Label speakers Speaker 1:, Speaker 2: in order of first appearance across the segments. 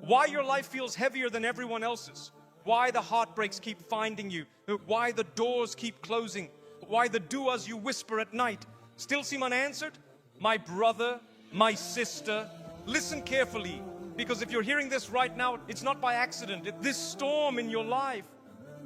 Speaker 1: Why your life feels heavier than everyone else's. Why the heartbreaks keep finding you. Why the doors keep closing. Why the du'as you whisper at night still seem unanswered. My brother, my sister, listen carefully. Because if you're hearing this right now, it's not by accident. This storm in your life,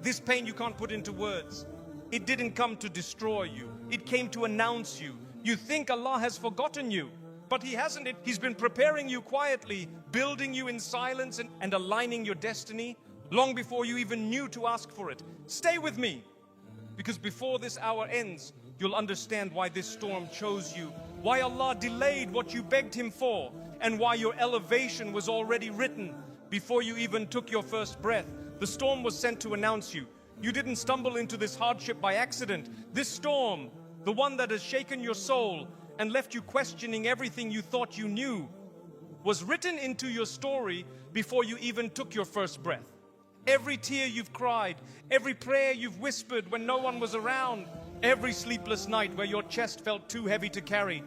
Speaker 1: this pain you can't put into words. It didn't come to destroy you. It came to announce you. You think Allah has forgotten you, but He hasn't. He's been preparing you quietly, building you in silence and aligning your destiny long before you even knew to ask for it. Stay with me, because before this hour ends, you'll understand why this storm chose you, why Allah delayed what you begged Him for, and why your elevation was already written before you even took your first breath. The storm was sent to announce you. You didn't stumble into this hardship by accident. This storm, the one that has shaken your soul and left you questioning everything you thought you knew, was written into your story before you even took your first breath. Every tear you've cried, every prayer you've whispered when no one was around, every sleepless night where your chest felt too heavy to carry,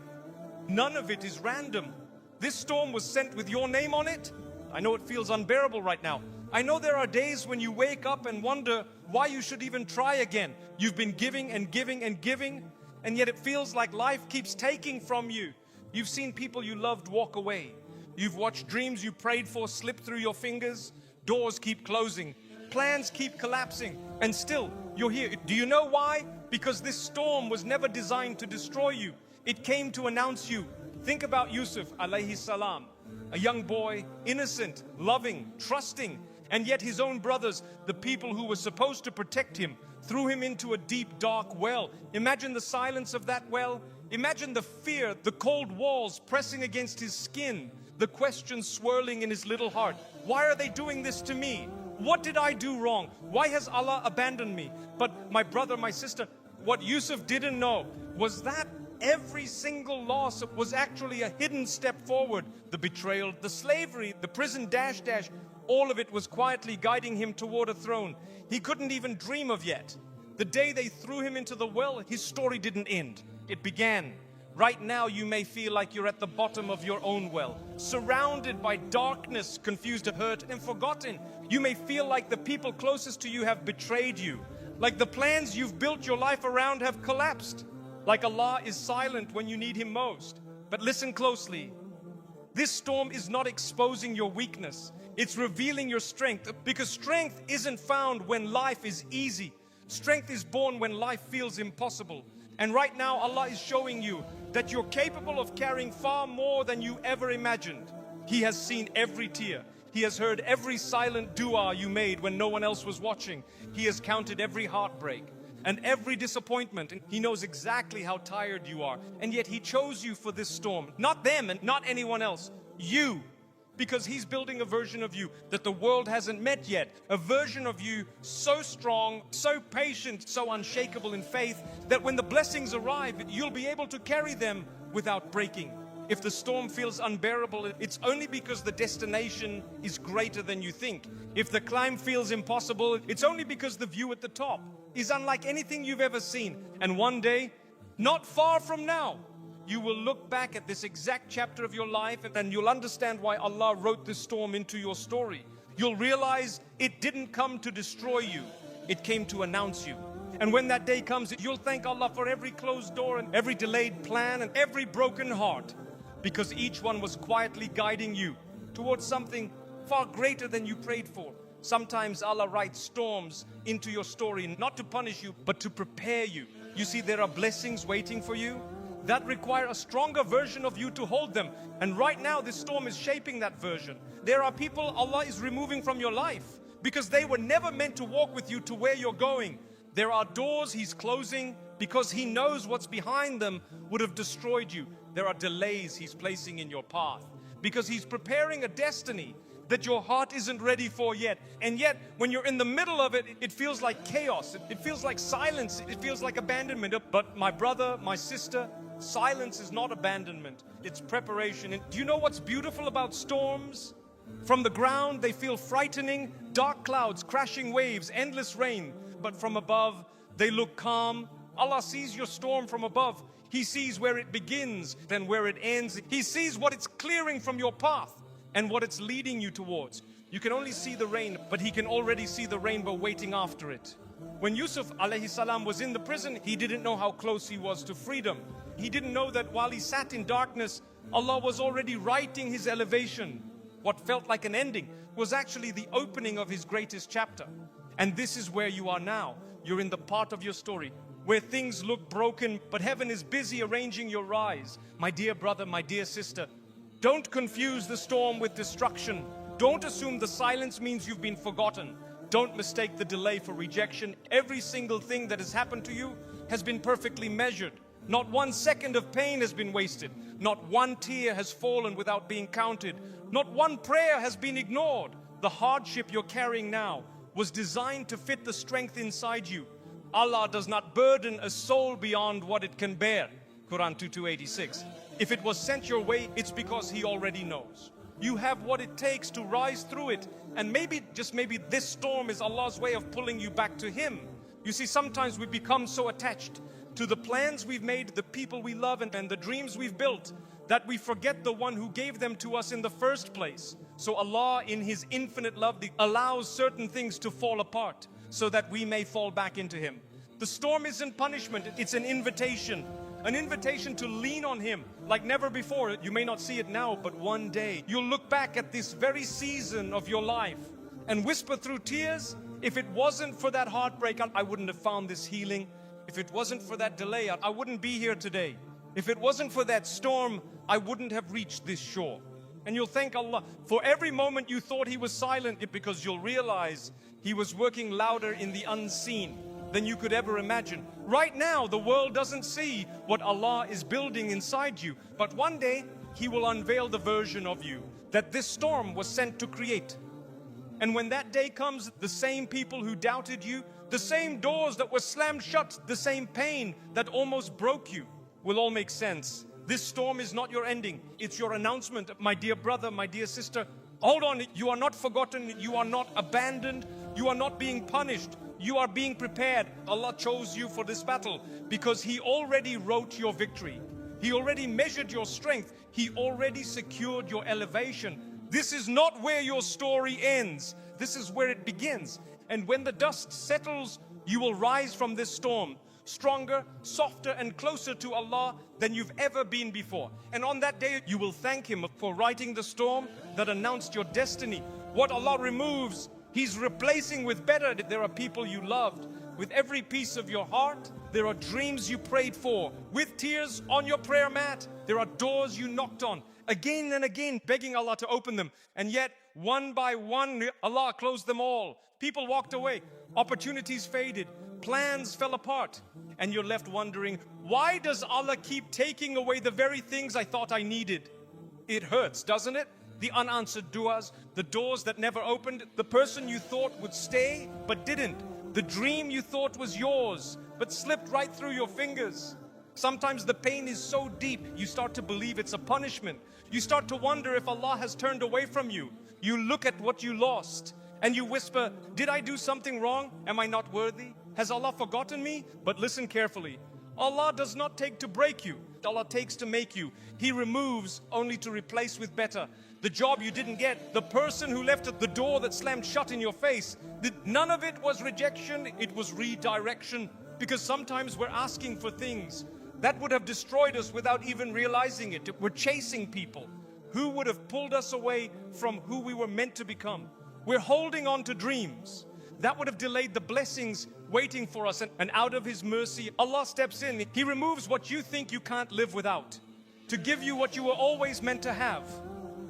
Speaker 1: none of it is random. This storm was sent with your name on it. I know it feels unbearable right now. I know there are days when you wake up and wonder why you should even try again. You've been giving and giving and giving, and yet it feels like life keeps taking from you. You've seen people you loved walk away. You've watched dreams you prayed for slip through your fingers. Doors keep closing. Plans keep collapsing. And still, you're here. Do you know why? Because this storm was never designed to destroy you. It came to announce you. Think about Yusuf alayhi salam, a young boy, innocent, loving, trusting, and yet his own brothers, the people who were supposed to protect him, threw him into a deep, dark well. Imagine the silence of that well. Imagine the fear, the cold walls pressing against his skin, the questions swirling in his little heart. Why are they doing this to me? What did I do wrong? Why has Allah abandoned me? But my brother, my sister, what Yusuf didn't know was that every single loss was actually a hidden step forward. The betrayal, the slavery, the prison dash, all of it was quietly guiding him toward a throne he couldn't even dream of yet. The day they threw him into the well, his story didn't end. It began. Right now you may feel like you're at the bottom of your own well, surrounded by darkness, confused, hurt, and forgotten. You may feel like the people closest to you have betrayed you, like the plans you've built your life around have collapsed, like Allah is silent when you need Him most. But listen closely. This storm is not exposing your weakness. It's revealing your strength, because strength isn't found when life is easy. Strength is born when life feels impossible. And right now Allah is showing you that you're capable of carrying far more than you ever imagined. He has seen every tear. He has heard every silent dua you made when no one else was watching. He has counted every heartbreak and every disappointment, and He knows exactly how tired you are. And yet He chose you for this storm. Not them and not anyone else. You. Because He's building a version of you that the world hasn't met yet. A version of you so strong, so patient, so unshakable in faith that when the blessings arrive, you'll be able to carry them without breaking. If the storm feels unbearable, it's only because the destination is greater than you think. If the climb feels impossible, it's only because the view at the top is unlike anything you've ever seen. And one day, not far from now, you will look back at this exact chapter of your life and you'll understand why Allah wrote this storm into your story. You'll realize it didn't come to destroy you. It came to announce you. And when that day comes, you'll thank Allah for every closed door and every delayed plan and every broken heart, because each one was quietly guiding you towards something far greater than you prayed for. Sometimes Allah writes storms into your story, not to punish you, but to prepare you. You see, there are blessings waiting for you that require a stronger version of you to hold them. And right now, this storm is shaping that version. There are people Allah is removing from your life because they were never meant to walk with you to where you're going. There are doors He's closing because He knows what's behind them would have destroyed you. There are delays He's placing in your path because He's preparing a destiny that your heart isn't ready for yet. And yet, when you're in the middle of it, it feels like chaos. It feels like silence. It feels like abandonment. But my brother, my sister, silence is not abandonment. It's preparation. And do you know what's beautiful about storms? From the ground, they feel frightening. Dark clouds, crashing waves, endless rain. But from above, they look calm. Allah sees your storm from above. He sees where it begins, then where it ends. He sees what it's clearing from your path. and what it's leading you towards. You can only see the rain, but he can already see the rainbow waiting after it. When Yusuf alayhi salam was in the prison, he didn't know how close he was to freedom. He didn't know that while he sat in darkness, Allah was already writing his elevation. What felt like an ending was actually the opening of his greatest chapter. And this is where you are now. You're in the part of your story where things look broken, but heaven is busy arranging your rise. My dear brother, my dear sister, don't confuse the storm with destruction. Don't assume the silence means you've been forgotten. Don't mistake the delay for rejection. Every single thing that has happened to you has been perfectly measured. Not 1 second of pain has been wasted. Not one tear has fallen without being counted. Not one prayer has been ignored. The hardship you're carrying now was designed to fit the strength inside you. Allah does not burden a soul beyond what it can bear. Quran 2:86. If it was sent your way, it's because He already knows. You have what it takes to rise through it. And maybe, just maybe, this storm is Allah's way of pulling you back to Him. You see, sometimes we become so attached to the plans we've made, the people we love, and the dreams we've built, that we forget the one who gave them to us in the first place. So Allah, in His infinite love, allows certain things to fall apart so that we may fall back into Him. The storm isn't punishment, it's an invitation. An invitation to lean on Him like never before. You may not see it now, but one day you'll look back at this very season of your life and whisper through tears, if it wasn't for that heartbreak, I wouldn't have found this healing. If it wasn't for that delay, I wouldn't be here today. If it wasn't for that storm, I wouldn't have reached this shore. And you'll thank Allah for every moment you thought He was silent, because you'll realize He was working louder in the unseen than you could ever imagine. Right now, the world doesn't see what Allah is building inside you, but one day He will unveil the version of you that this storm was sent to create. And when that day comes, the same people who doubted you, the same doors that were slammed shut, the same pain that almost broke you, will all make sense. This storm is not your ending, it's your announcement. My dear brother, my dear sister, hold on, you are not forgotten, you are not abandoned, you are not being punished. You are being prepared. Allah chose you for this battle because He already wrote your victory. He already measured your strength. He already secured your elevation. This is not where your story ends. This is where it begins. And when the dust settles, you will rise from this storm stronger, softer, and closer to Allah than you've ever been before. And on that day, you will thank Him for writing the storm that announced your destiny. What Allah removes, He's replacing with better. There are people you loved with every piece of your heart. There are dreams you prayed for with tears on your prayer mat. There are doors you knocked on again and again, begging Allah to open them. And yet, one by one, Allah closed them all. People walked away. Opportunities faded. Plans fell apart. And you're left wondering, why does Allah keep taking away the very things I thought I needed? It hurts, doesn't it? The unanswered du'as, the doors that never opened, the person you thought would stay but didn't, the dream you thought was yours but slipped right through your fingers. Sometimes the pain is so deep, you start to believe it's a punishment. You start to wonder if Allah has turned away from you. You look at what you lost and you whisper, did I do something wrong? Am I not worthy? Has Allah forgotten me? But listen carefully. Allah does not take to break you. Allah takes to make you. He removes only to replace with better. The job you didn't get, the person who left at the door that slammed shut in your face, none of it was rejection, it was redirection. Because sometimes we're asking for things that would have destroyed us without even realizing it. We're chasing people who would have pulled us away from who we were meant to become. We're holding on to dreams that would have delayed the blessings waiting for us. And out of His mercy, Allah steps in. He removes what you think you can't live without to give you what you were always meant to have.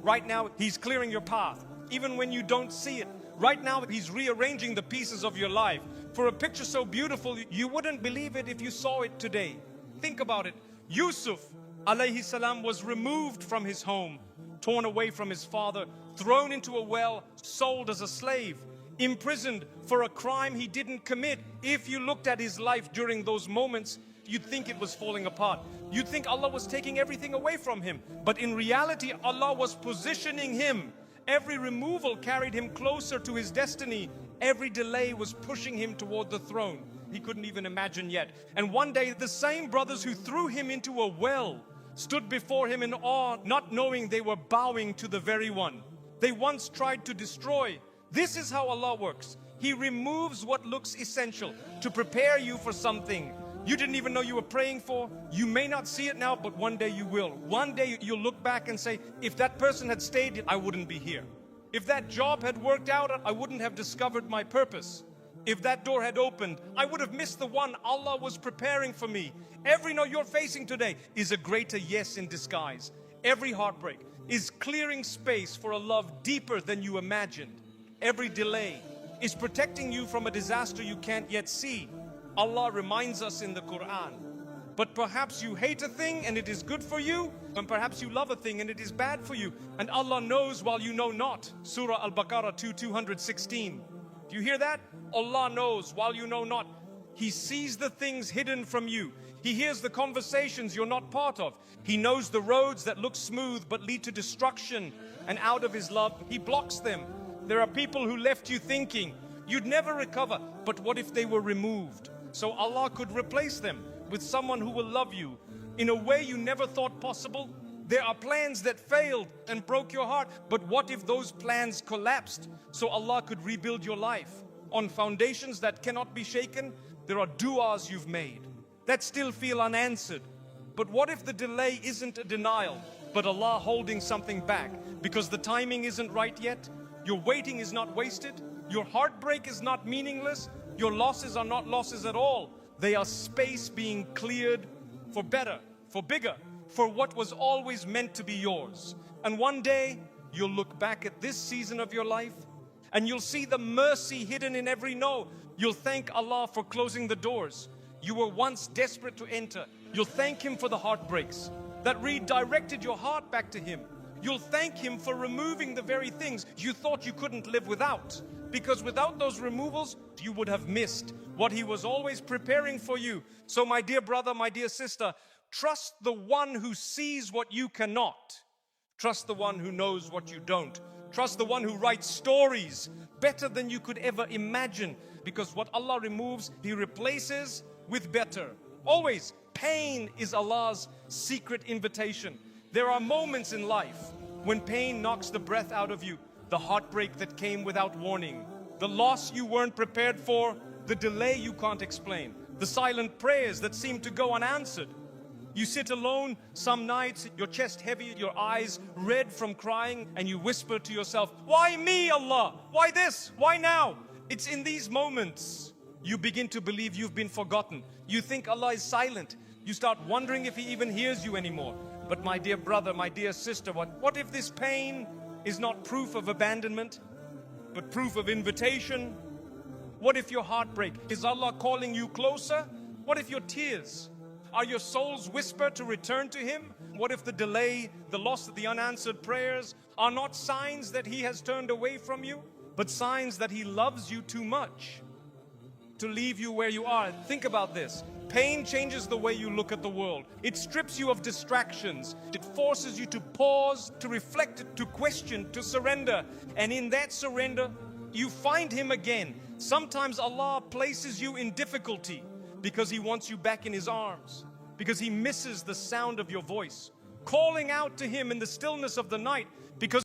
Speaker 1: Right now, He's clearing your path, even when you don't see it. Right now, He's rearranging the pieces of your life for a picture so beautiful, you wouldn't believe it if you saw it today. Think about it. Yusuf, alayhi salam, was removed from his home, torn away from his father, thrown into a well, sold as a slave, imprisoned for a crime he didn't commit. If you looked at his life during those moments, you'd think it was falling apart. You'd think Allah was taking everything away from him. But in reality, Allah was positioning him. Every removal carried him closer to his destiny. Every delay was pushing him toward the throne he couldn't even imagine yet. And one day, the same brothers who threw him into a well stood before him in awe, not knowing they were bowing to the very one they once tried to destroy. This is how Allah works. He removes what looks essential to prepare you for something you didn't even know you were praying for. You may not see it now, but one day you will. One day you'll look back and say, if that person had stayed, I wouldn't be here. If that job had worked out, I wouldn't have discovered my purpose. If that door had opened, I would have missed the one Allah was preparing for me. Every no you're facing today is a greater yes in disguise. Every heartbreak is clearing space for a love deeper than you imagined. Every delay is protecting you from a disaster you can't yet see. Allah reminds us in the Quran. But perhaps you hate a thing and it is good for you, and perhaps you love a thing and it is bad for you. And Allah knows while you know not. Surah Al-Baqarah 2:216. Do you hear that? Allah knows while you know not. He sees the things hidden from you. He hears the conversations you're not part of. He knows the roads that look smooth but lead to destruction. And out of His love, He blocks them. There are people who left you thinking you'd never recover. But what if they were removed? So Allah could replace them with someone who will love you in a way you never thought possible. There are plans that failed and broke your heart. But what if those plans collapsed so Allah could rebuild your life on foundations that cannot be shaken? There are du'as you've made that still feel unanswered. But what if the delay isn't a denial, but Allah holding something back because the timing isn't right yet? Your waiting is not wasted. Your heartbreak is not meaningless. Your losses are not losses at all. They are space being cleared for better, for bigger, for what was always meant to be yours. And one day you'll look back at this season of your life and you'll see the mercy hidden in every no. You'll thank Allah for closing the doors you were once desperate to enter. You'll thank Him for the heartbreaks that redirected your heart back to Him. You'll thank Him for removing the very things you thought you couldn't live without. Because without those removals, you would have missed what He was always preparing for you. So my dear brother, my dear sister, trust the one who sees what you cannot. Trust the one who knows what you don't. Trust the one who writes stories better than you could ever imagine. Because what Allah removes, He replaces with better. Always, pain is Allah's secret invitation. There are moments in life when pain knocks the breath out of you. The heartbreak that came without warning, the loss you weren't prepared for, the delay you can't explain, the silent prayers that seem to go unanswered. You sit alone some nights, your chest heavy, your eyes red from crying, and you whisper to yourself, why me, Allah? Why this? Why now? It's in these moments you begin to believe you've been forgotten. You think Allah is silent. You start wondering if He even hears you anymore. But my dear brother, my dear sister, what if this pain is not proof of abandonment, but proof of invitation? What if your heartbreak is Allah calling you closer? What if your tears are your soul's whisper to return to Him? What if the delay, the loss of the unanswered prayers are not signs that He has turned away from you, but signs that He loves you too much to leave you where you are? Think about this. Pain changes the way you look at the world. It strips you of distractions. It forces you to pause, to reflect, to question, to surrender. And in that surrender, you find Him again. Sometimes Allah places you in difficulty because He wants you back in His arms, because He misses the sound of your voice, calling out to Him in the stillness of the night, because